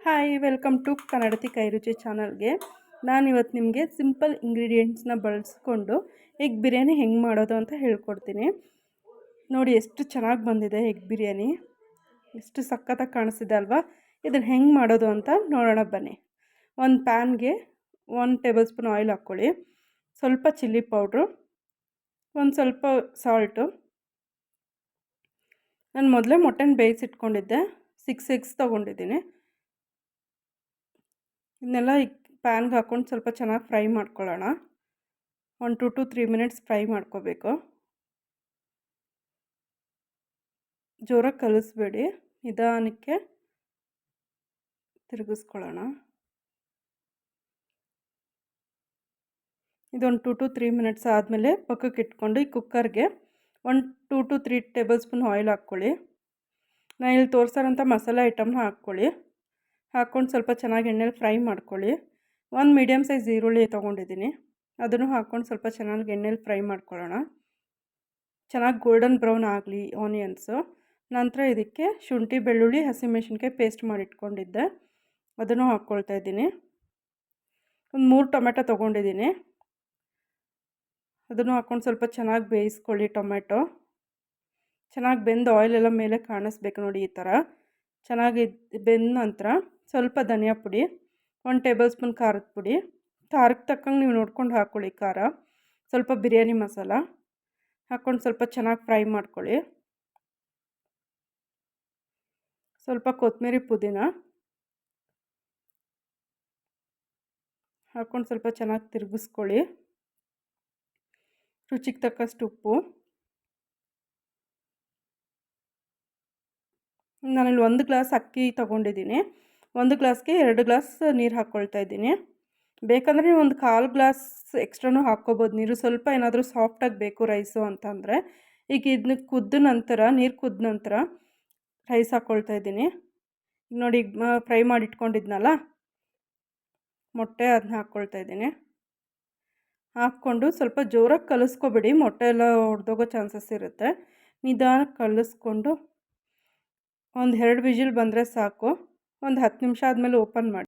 Hi, welcome to ಕನ್ನಡತಿ ಕೈರುಚಿ ಚಾನಲ್ಗೆ. ನಾನಿವತ್ತು ನಿಮಗೆ ಸಿಂಪಲ್ ಇಂಗ್ರೀಡಿಯೆಂಟ್ಸ್ನ ಬಳಸ್ಕೊಂಡು ಎಗ್ ಬಿರಿಯಾನಿ ಹೆಂಗೆ ಮಾಡೋದು ಅಂತ ಹೇಳ್ಕೊಡ್ತೀನಿ. ನೋಡಿ ಎಷ್ಟು ಚೆನ್ನಾಗಿ ಬಂದಿದೆ ಎಗ್ ಬಿರಿಯಾನಿ, ಎಷ್ಟು ಸಖತ್ತಾಗಿ ಕಾಣಿಸ್ತಿದೆ ಅಲ್ವಾ. ಇದನ್ನು ಹೆಂಗೆ ಮಾಡೋದು ಅಂತ ನೋಡೋಣ ಬನ್ನಿ. ಒಂದು ಪ್ಯಾನ್ಗೆ 1 ಟೇಬಲ್ ಸ್ಪೂನ್ ಆಯಿಲ್ ಹಾಕ್ಕೊಳ್ಳಿ, ಸ್ವಲ್ಪ ಚಿಲ್ಲಿ ಪೌಡ್ರು, ಒಂದು ಸ್ವಲ್ಪ ಸಾಲ್ಟು. ನಾನು ಮೊದಲೇ ಮೊಟ್ಟೆನ ಬೇಯಿಸಿಟ್ಕೊಂಡಿದ್ದೆ, 6 ಎಗ್ಸ್ ತೊಗೊಂಡಿದ್ದೀನಿ. ಇದನ್ನೆಲ್ಲ ಈ ಪ್ಯಾನ್ಗೆ ಹಾಕ್ಕೊಂಡು ಸ್ವಲ್ಪ ಚೆನ್ನಾಗಿ ಫ್ರೈ ಮಾಡ್ಕೊಳ್ಳೋಣ. 1 to 3 ಮಿನಿಟ್ಸ್ ಫ್ರೈ ಮಾಡ್ಕೋಬೇಕು. ಜೋರಾಗಿ ಕಲಿಸ್ಬೇಡಿ, ನಿಧಾನಕ್ಕೆ ತಿರುಗಿಸ್ಕೊಳ್ಳೋಣ. ಇದೊಂದು 2 to 3 ಮಿನಿಟ್ಸ್ ಆದಮೇಲೆ ಪಕ್ಕಕ್ಕೆ ಇಟ್ಕೊಂಡು ಈ ಕುಕ್ಕರ್ಗೆ 1 2 to 3 ಟೇಬಲ್ ಸ್ಪೂನ್ ಆಯಿಲ್ ಹಾಕ್ಕೊಳ್ಳಿ. ನಾನು ಇಲ್ಲಿ ತೋರಿಸೋಂಥ ಮಸಾಲೆ ಐಟಮ್ನ ಹಾಕ್ಕೊಂಡು ಸ್ವಲ್ಪ ಚೆನ್ನಾಗಿ ಎಣ್ಣೆಲಿ ಫ್ರೈ ಮಾಡ್ಕೊಳ್ಳಿ. 1 ಮೀಡಿಯಮ್ ಸೈಜ್ ಈರುಳ್ಳಿ ತೊಗೊಂಡಿದ್ದೀನಿ, ಅದನ್ನು ಹಾಕ್ಕೊಂಡು ಸ್ವಲ್ಪ ಚೆನ್ನಾಗಿ ಎಣ್ಣೆಲಿ ಫ್ರೈ ಮಾಡ್ಕೊಳ್ಳೋಣ. ಚೆನ್ನಾಗಿ ಗೋಲ್ಡನ್ ಬ್ರೌನ್ ಆಗಲಿ ಆನಿಯನ್ಸು. ನಂತರ ಇದಕ್ಕೆ ಶುಂಠಿ ಬೆಳ್ಳುಳ್ಳಿ ಹಸಿಮೆಣಸಿನ್ಕಾಯಿ ಪೇಸ್ಟ್ ಮಾಡಿ ಇಟ್ಕೊಂಡಿದ್ದೆ, ಅದನ್ನು ಹಾಕ್ಕೊಳ್ತಾ ಇದ್ದೀನಿ. ಒಂದು 3 ಟೊಮೆಟೊ ತೊಗೊಂಡಿದ್ದೀನಿ, ಅದನ್ನು ಹಾಕ್ಕೊಂಡು ಸ್ವಲ್ಪ ಚೆನ್ನಾಗಿ ಬೇಯಿಸ್ಕೊಳ್ಳಿ. ಟೊಮೆಟೊ ಚೆನ್ನಾಗಿ ಬೆಂದು ಆಯಿಲೆಲ್ಲ ಮೇಲೆ ಕಾಣಿಸ್ಬೇಕು ನೋಡಿ, ಈ ಥರ ಚೆನ್ನಾಗಿ ಬೆಂದ ನಂತರ ಸ್ವಲ್ಪ ಧನಿಯಾ ಪುಡಿ, 1 ಟೇಬಲ್ ಸ್ಪೂನ್ ಖಾರದ ಪುಡಿ, ಖಾರಕ್ಕೆ ತಕ್ಕಂಗೆ ನೀವು ನೋಡ್ಕೊಂಡು ಹಾಕ್ಕೊಳ್ಳಿ ಖಾರ, ಸ್ವಲ್ಪ ಬಿರಿಯಾನಿ ಮಸಾಲ ಹಾಕ್ಕೊಂಡು ಸ್ವಲ್ಪ ಚೆನ್ನಾಗಿ ಫ್ರೈ ಮಾಡ್ಕೊಳ್ಳಿ. ಸ್ವಲ್ಪ ಕೊತ್ತಂಬರಿ ಪುದೀನ ಹಾಕ್ಕೊಂಡು ಸ್ವಲ್ಪ ಚೆನ್ನಾಗಿ ತಿರುಗಿಸ್ಕೊಳ್ಳಿ. ರುಚಿಗೆ ತಕ್ಕಷ್ಟು ಉಪ್ಪು. ನಾನಿಲ್ಲಿ 1 ಗ್ಲಾಸ್ ಅಕ್ಕಿ ತೊಗೊಂಡಿದ್ದೀನಿ, 1 ಗ್ಲಾಸ್ಗೆ 2 ಗ್ಲಾಸ್ ನೀರು ಹಾಕ್ಕೊಳ್ತಾ ಇದ್ದೀನಿ. ಬೇಕಂದರೆ ನೀವು ಒಂದು 1/4 ಗ್ಲಾಸ್ ಎಕ್ಸ್ಟ್ರಾನೂ ಹಾಕ್ಕೋಬೋದು ನೀರು, ಸ್ವಲ್ಪ ಏನಾದರೂ ಸಾಫ್ಟಾಗಿ ಬೇಕು ರೈಸು ಅಂತಂದರೆ. ಈಗ ಇದನ್ನ ನೀರು ಕುದ್ದ ನಂತರ ರೈಸ್ ಹಾಕ್ಕೊಳ್ತಾ ಇದ್ದೀನಿ. ಈಗ ನೋಡಿ, ಫ್ರೈ ಮಾಡಿ ಇಟ್ಕೊಂಡಿದ್ನಲ್ಲ ಮೊಟ್ಟೆ, ಅದನ್ನ ಹಾಕ್ಕೊಳ್ತಾ ಇದ್ದೀನಿ. ಹಾಕ್ಕೊಂಡು ಸ್ವಲ್ಪ ಜೋರಾಗಿ ಕಲಿಸ್ಕೊಬೇಡಿ, ಮೊಟ್ಟೆ ಎಲ್ಲ ಒಡೆದೋಗೋ ಚಾನ್ಸಸ್ ಇರುತ್ತೆ. ನಿಧಾನಕ್ಕೆ ಕಲಿಸ್ಕೊಂಡು ಒಂದು 2 ವಿಜಿಲ್ ಬಂದರೆ ಸಾಕು. ಒಂದು 10 ನಿಮಿಷ ಆದಮೇಲೆ ಓಪನ್ ಮಾಡಿ.